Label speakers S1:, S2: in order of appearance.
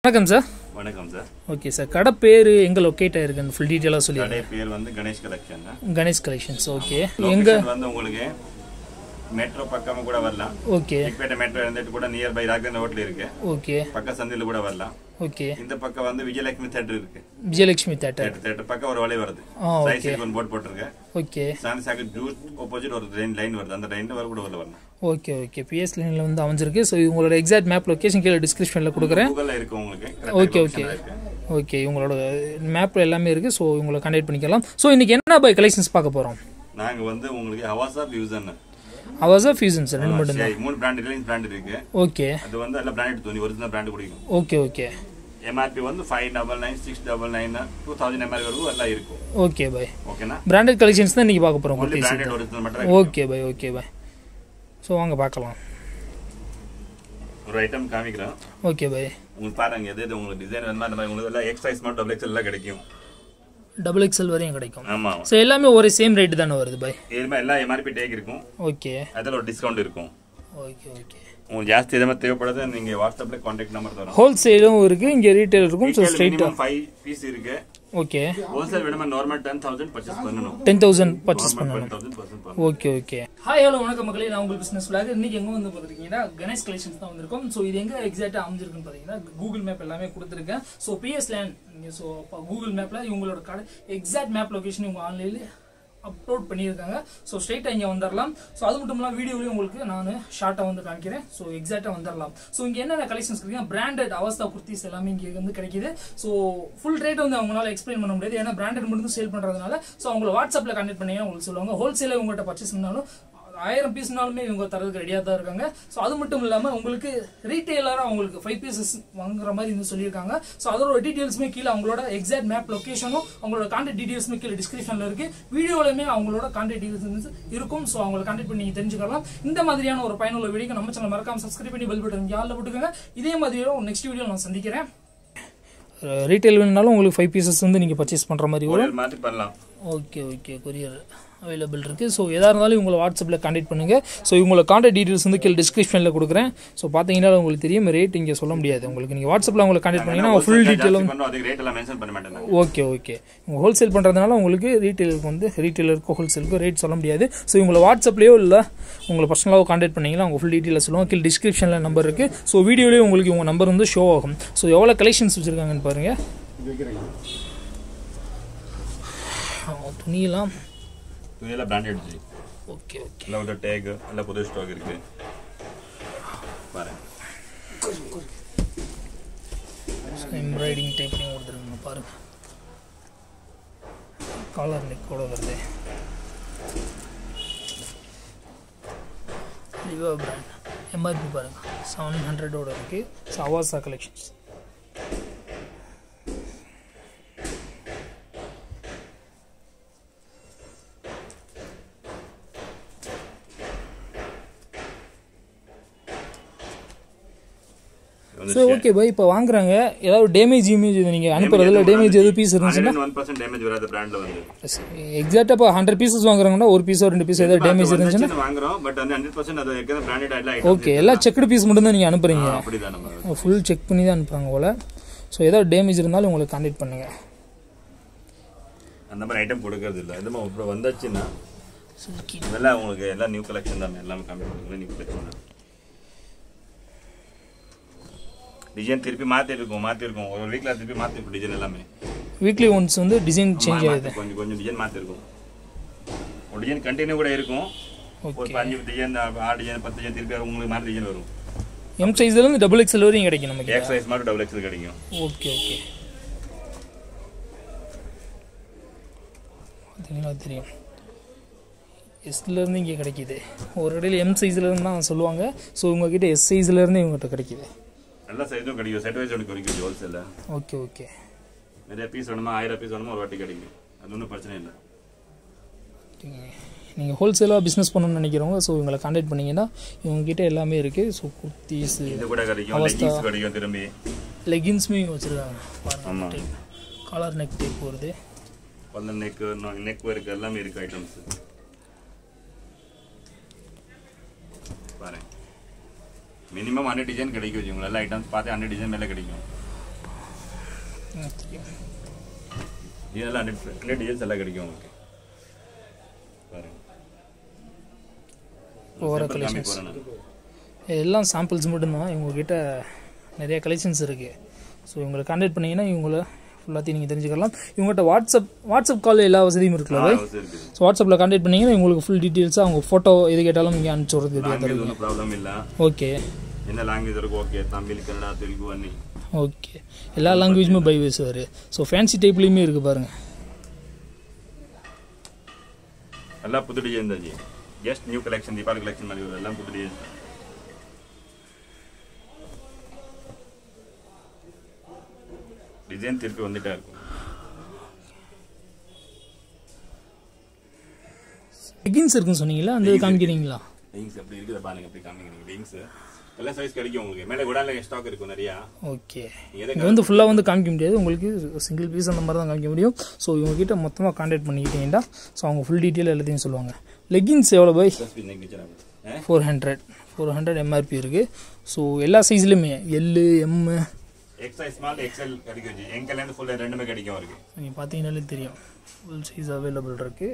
S1: வணக்கம் சார்.
S2: வணக்கம் sir.
S1: Okay sir, கடை பேர் எங்கே லொக்கேட் ஆயிருக்குன்னு ஃபுல் டீட்டெயிலாக சொல்லி.
S2: கடை பேர் வந்து Ganesh collection.
S1: Ganesh collections. Okay,
S2: எங்கே வந்து உங்களுக்கு மெட்ரோ பக்கமும் கூட வரலாம்.
S1: ஓகே,
S2: இப்பேட்ட மெட்ரோ இருந்துட்டு கூட நியர் பை ராகவேந்திர ஹோட்டல் இருக்கு.
S1: ஓகே,
S2: பக்க சந்தில கூட வரலாம்.
S1: ஓகே,
S2: இந்த பக்கம் வந்து விஜயலட்சுமி தியேட்டர் இருக்கு.
S1: விஜயலட்சுமி தியேட்டர்
S2: பக்கம் ஒரு வழி வருது. சைஸ் ஒரு போர்ட் போட்டுருக்கு.
S1: ஓகே,
S2: சாந்தி சாகர் ஜூஸ் ஆப்போசிட் ஒரு லைன் வருது. அந்த லைன்ல வர கூட வரலாம்.
S1: ஓகே ஓகே, பிஎஸ் லைனில் வந்து அமைஞ்சிருக்கு. ஸோ உங்களோட எக்ஸாக்ட் மேப் லொக்கேஷன் கீழே டிஸ்கிரிப்ஷனில் கொடுக்குறேன்.
S2: கூகுளில் இருக்கு உங்களுக்கு.
S1: ஓகே ஓகே ஓகே, உங்களோட மேப்பில் எல்லாமே இருக்குது. ஸோ உங்களை கான்டாக்ட் பண்ணிக்கலாம். ஸோ இன்றைக்கி என்ன பை கலெக்ஷன்ஸ் பார்க்க போகிறோம்?
S2: நாங்கள் வந்து உங்களுக்கு ஹவாசா ஃபியூசன்.
S1: ஹவாசா ஃபியூசன் சார், ரெண்டு மட்டும் தான்.
S2: 3 பிராண்ட் ரிலையன்ஸ் பிராண்ட் இருக்கு.
S1: ஓகே,
S2: அது வந்து எல்லாம் பிராண்டட் துணி, ஒரிஜினல் பிராண்ட் கொடுக்கும்.
S1: ஓகே ஓகே,
S2: எம்ஆர்பி வந்து 599, 699, 2000 எம்ஆர்பி வரைக்கும் எல்லாம் இருக்கும்.
S1: Okay bye.
S2: ஓகேனா,
S1: பிராண்டட் கலெக்ஷன்ஸ் தான் இன்றைக்கி பார்க்க போகிறோம்.
S2: பிராண்டட் ஒரிஜினல் மட்டும்.
S1: Okay bye, okay bye. So வாங்க பார்க்கலாம்.
S2: ஒரு ஐட்டம் காமிக்கிறோம்.
S1: Okay bye.
S2: உங்களுக்கு பாருங்க, எது உங்களுக்கு டிசைன் வேணுமா அந்த மாதிரி உங்களுக்கு எல்லாம் எக்ஸ் சைஸ் மட்டும் டபுள் எக்ஸ்எல் எல்லாம் கிடைக்கும்.
S1: டபுள் எக்ஸ்எல் வரையும் கிடைக்கும்.
S2: ஆமா.
S1: ஸோ எல்லாமே ஒரே சேம் ரேட் தானே வருது பை?
S2: எல்லாம் எம்ஆர்பி டேக் இருக்கும்.
S1: ஓகே,
S2: அதில் ஒரு டிஸ்கவுண்ட் இருக்கும்.
S1: Okay okay.
S2: உங்களுக்கு ஜாஸ்தி எதாவது தேவைப்படுது நீங்க வாட்ஸ்அப்ல கான்டாக்ட் நம்பர் தரோம்.
S1: ஹோல்சேலும் இருக்கு, இங்க ரீட்டைல் இருக்கும். ஸோ ஸ்ட்ரைட்டா
S2: 5 பீஸ் இருக்கு.
S1: ஓகே,
S2: ஹோல்சேல் வேணுமா நார்மல் 10,000 பர்ச்சேஸ் பண்ணனும்.
S1: 10,000 பர்ச்சேஸ் பண்ணனும்.
S2: 10,000.
S1: Okay okay. ஹாய் ஹலோ வணக்கம் மக்களே, நான் உங்கள் பிசினஸ் vlog. இன்னைக்கு எங்க வந்து பாத்துக்கிட்டீங்கன்னா கணேஷ் கலெக்ஷன்ஸ் தான் வந்திருக்கோம். ஸோ இது எங்க எக்ஸாக்ட்டா அமைஞ்சிருக்குன்னு பாத்தீங்கன்னா கூகுள் மேப் எல்லாமே கொடுத்துருக்கேன். ஸோ பிஎஸ் லேண்ட் நீங்க ஸோ கூகுள் மேப்ல இவங்களோட கடை எக்ஸாக்ட் மேப் லொகேஷன் இவங்க ஆன்லைன்ல அப்லோட் பண்ணியிருக்காங்க. ஸோ ஸ்ட்ரைட்டாக இங்கே வந்துடலாம். ஸோ அது மட்டும் இல்லாமல் வீடியோலையும் உங்களுக்கு நான் ஷார்ட்டாக வந்து காமிக்கிறேன். ஸோ எக்ஸாக்டாக வந்துடலாம். ஸோ இங்கே என்னென்ன கலெக்ஷன்ஸ் கிடைக்குன்னா பிராண்டட் அவஸ்தா குர்த்திஸ் எல்லாமே இங்கே வந்து கிடைக்குது. ஸோ ஃபுல் ரேட் வந்து அவங்களால எக்ஸ்பிளைன் பண்ண முடியாது, ஏன்னா பிராண்டட் மட்டும் சேல் பண்ணுறதுனால. ஸோ அவங்களை வாட்ஸ்அப்பில் கான்டெக்ட் பண்ணி உங்களுக்கு சொல்லுவாங்க. ஹோல்சேலாக உங்கள்கிட்ட பர்ச்சேஸ் பண்ணாலும் 1000 பீஸ்னாலுமே இவங்க தரதுக்கு ரெடியாக தான் இருக்காங்க. ஸோ அது மட்டும் இல்லாமல் உங்களுக்கு ரீட்டைலராக உங்களுக்கு 5 பீசஸ் வாங்குற மாதிரி வந்து சொல்லியிருக்காங்க. ஸோ அதோட டீட்டெயில்ஸுமே கீழே அவங்களோட எக்ஸாக்ட் மேப் லொக்கேஷனும் அவங்களோட கான்டாக்ட் டீட்டெயில்ஸுமே கீழே டிஸ்கிரிப்ஷனில் இருக்கு. வீடியோலையுமே அவங்களோட கான்டாக்ட் டீட்டெயில்ஸ் இருக்கும். ஸோ அவங்களை கான்டாக்ட் பண்ணி தெரிஞ்சுக்கலாம். இந்த மாதிரியான ஒரு பயனுள்ள வீடியோ நம்ம சேனல் மறக்காம சப்ஸ்கிரைப் பண்ணி பெல் பட்டன் யாரில் போட்டுக்கோங்க. இதே மாதிரியான நெக்ஸ்ட் வீடியோ நான் சந்திக்கிறேன். ரீட்டைல் வேணுனாலும் உங்களுக்கு 5 பீசஸ் வந்து நீங்கள் பர்ச்சேஸ் பண்ணுற மாதிரி வரும்.
S2: மாற்றி பண்ணலாம்.
S1: ஓகே ஓகே, கொரியர் அவைலபிள் இருக்குது. ஸோ எதாக இருந்தாலும் இவங்களை வாட்ஸ்அப்பில் கான்டாக்ட் பண்ணுங்கள். ஸோ இவங்களோட கான்டாக்ட் டீட்டெயில்ஸ் வந்து கீழே டிஸ்கிரிப்ஷனில் கொடுக்குறேன். ஸோ பார்த்தீங்கன்னா உங்களுக்கு தெரியும், ரேட் இங்கே சொல்ல முடியாது. உங்களுக்கு நீங்கள் வாட்ஸ்அப்பில் அவங்களை கான்டாக்ட் பண்ணிங்கன்னா ஃபுல் டீட்டெயிலும். ஓகே ஓகே, உங்கள் ஹோல்சேல் பண்ணுறதுனால உங்களுக்கு ரீட்டைலருக்கு வந்து ரீட்டைலருக்கும் ஹோல்சேலுக்கும் ரேட் சொல்ல முடியாது. ஸோ இவங்களை வாட்ஸ்அப்லேயோ இல்லை உங்களை பர்சனலாக கான்டாக்ட் பண்ணிங்கன்னா அவங்க ஃபுல் டீட்டெயிலாக சொல்லுவாங்க. கீழே டிஸ்கிரிப்ஷனில் நம்பர் இருக்குது. ஸோ வீடியோலேயே உங்களுக்கு உங்கள் நம்பர் வந்து ஷோ ஆகும். ஸோ எவ்வளோ கலெக்ஷன்ஸ் வச்சுருக்காங்கன்னு பாருங்கள். துணியெல்லாம்
S2: பிராண்டட்.
S1: ஓகே ஓகே,
S2: எல்லாம் வந்து டேக் எல்லாம் புது ஸ்டாக் இருக்கு பாருங்க.
S1: எம்ப்ராய்டிங் டைப்லையும் கொடுத்துருங்க பாருங்க. காலர் நெக்கோட வருது. லிவா பிராண்ட் எம்ஆர்பி பாருங்க 700 இருக்கு. ஹவாசா கலெக்ஷன்ஸ். ஸோ ஓகே பை, இப்போ வாங்குறாங்க ஏதாவது டேமேஜ் இமேஜ் நீங்கள் அனுப்புறதுல டேமேஜ் எது பீஸ் இருந்துச்சுன்னா
S2: 1% டேமேஜ் வராத பிராண்ட்ல வந்து
S1: எக்ஸாக்ட்டா இப்போ 100 பீசஸ் வாங்குறாங்கன்னா ஒரு பீஸோ 2 பீஸ் ஏதாவது டேமேஜ் இருந்துச்சுன்னா
S2: வாங்குறோம். பட் அந்த 100% அது ஏற்கனவே பிராண்டட் ஐட்டம்.
S1: ஓகே, எல்லாம் செக்டு பீஸ் மட்டும் தான் நீங்கள் அனுப்புறீங்க.
S2: அப்படிதான் நம்ம
S1: ஃபுல் செக் பண்ணி தான் அனுப்புறாங்க போல. ஸோ ஏதாவது டேமேஜ் இருந்தாலும் உங்களுக்கு கான்டாக்ட் பண்ணுங்க.
S2: அந்த மாதிரி ஐட்டம் கொடுக்கறது இல்லை. இந்த மாதிரி வந்துச்சுன்னா இதெல்லாம் உங்களுக்கு எல்லாம் நியூ கலெக்ஷன் தான். எல்லாமே கம்மி நியூ கலெக்ஷன் தான். டிசைன் திருப்பி மாற்றிருக்கோம். ஒரு வீக்கில் திருப்பி மாற்றிருக்கும் டிசைன் எல்லாமே.
S1: வீக்லி ஒன்ஸ் வந்து டிசைன் சேஞ்ச் ஆகுது.
S2: கொஞ்சம் டிசைன் மாற்றிருக்கும். ஒரு டிசைன் கண்டினியூ கூட இருக்கும். ஒரு 5 டிசைன் 6 டிசைன் 10 டிசைன் திருப்பி உங்களுக்கு மாற்றி டிசைன் வரும்.
S1: எம் சைஸ்லேருந்து டபுள் எக்ஸ்எல் வரையும் கிடைக்கும் நமக்கு.
S2: எக்ஸ் சைஸ் மாதிரி டபுள் எக்ஸ்எல் கிடைக்கும்.
S1: ஓகே ஓகே, பார்த்தீங்கன்னா தெரியும். எஸ்லேருந்து இங்கே கிடைக்கிது. ஒரு இடையில எம் சைஸ்லேருந்து தான் சொல்லுவாங்க. ஸோ உங்ககிட்ட எஸ் சைஸ்லேருந்து இவங்ககிட்ட கிடைக்கிது.
S2: நல்ல சைஸும் கிடைக்கும். செட் வைஸ் ஒன்று கிடைக்கும் ஹோல்சேலில்.
S1: ஓகே ஓகே,
S2: நிறைய பீஸ் வேணுமா 1000 பீஸ் வேணுமா ஒரு வாட்டி கிடைக்கும். அது ஒன்றும் பிரச்சனை இல்லை.
S1: நீங்கள் ஹோல்சேலாக பிஸ்னஸ் பண்ணணும்னு நினைக்கிறவங்க ஸோ இவங்களை கான்டாக்ட் பண்ணிங்கன்னா இவங்ககிட்ட எல்லாமே இருக்குது. ஸோ குர்த்திஸ்
S2: இது கூட கிடைக்கும், லெகின்ஸ் கிடைக்கும். திரும்பி
S1: லெகின்ஸுமே வச்சுருக்காங்க பாருங்கள்.
S2: ஆமாம்,
S1: காலர் நெக் டைப் வருது.
S2: பல்ல நெக் ஒர்க் எல்லாமே இருக்குது ஐட்டம்ஸ் பாருங்க. மினிமம் 100 டிசைன் கிடைக்கும். எல்லா ஐட்டம்ஸ் பார்த்து 100 டிசைன் மேலே கிடைக்கும். இதெல்லாம் 100 டிசைன்ஸ் எல்லாம் கிடைக்கும் உங்களுக்கு பாருங்க
S1: ஓவர கலெக்ஷன்ஸ் எல்லாம் சாம்பிள்ஸ் மட்டும்தான் இவங்ககிட்ட நிறைய கலெக்ஷன்ஸ் இருக்குது ஸோ இவங்களை கான்டாக்ட் பண்ணிங்கன்னா இவங்கள ஃபுல்லாத்தையும் நீங்கள் தெரிஞ்சுக்கலாம் இவங்ககிட்ட வாட்ஸ்அப் கால் எல்லா வசதியும் இருக்குல்ல ஸோ வாட்ஸ்அப்பில் கான்டாக்ட் பண்ணிங்கன்னா உங்களுக்கு ஃபுல் டீட்டெயில்ஸாக அவங்க ஃபோட்டோ எது கேட்டாலும் நீங்கள் அனுப்பிச்சி விட்றது
S2: ஒன்றும் ப்ராப்ளம் இல்லை
S1: ஓகே
S2: என்ன லாங்குவேஜ் இருக்கும் ஓகே தமிழ் கன்னடா தெலுங்கு அன்னி
S1: ஓகே எல்லா லாங்குவேஜுமே பை பேசுவார் ஸோ ஃபேன்சி டைப்லேயுமே இருக்குது பாருங்கள்
S2: எல்லாம் புது டிசைன் தான் G just new collection Deepavali collection மாதிரி எல்லாம் புது டிசைன் டிசைன் திருப்பி வந்துட்டே இருக்கும்
S1: லெகின்ஸ் இருக்குன்னு சொன்னீங்களா அந்த காமிக்கிறீங்களா
S2: லிங்க்ஸ் எப்படி இருக்குது பாருங்க எப்படி காமிக்கிறீங்க லிங்க்ஸ் எல்லா சைஸ் கிடைக்கும் உங்களுக்கு மேலே குடான்ல ஸ்டாக் இருக்கும் நிறையா
S1: ஓகே இங்கே வந்து ஃபுல்லாக வந்து காமிக்க முடியாது உங்களுக்கு சிங்கிள் பீஸ் அந்த மாதிரி தான் காமிக்க முடியும் ஸோ இவங்ககிட்ட மொத்தமாக கான்டாக்ட் பண்ணிக்கிட்டீங்கன்னா ஸோ அவங்க ஃபுல் டீட்டெயில் எல்லாத்தையும் சொல்லுவாங்க லெகின்ஸ் எவ்வளோ பை 400 எம்ஆர்பி இருக்குது ஸோ எல்லா சைஸ்லையுமே L M
S2: XL small XL கிடைக்கும் ஜி எங்கலேருந்து ஃபுல்லாக ரெண்டுமே கிடைக்கும் அவருக்கு
S1: நீங்கள் பார்த்தீங்கன்னாலே தெரியும் ஃபுல் சைஸ் அவைலபிள் இருக்குது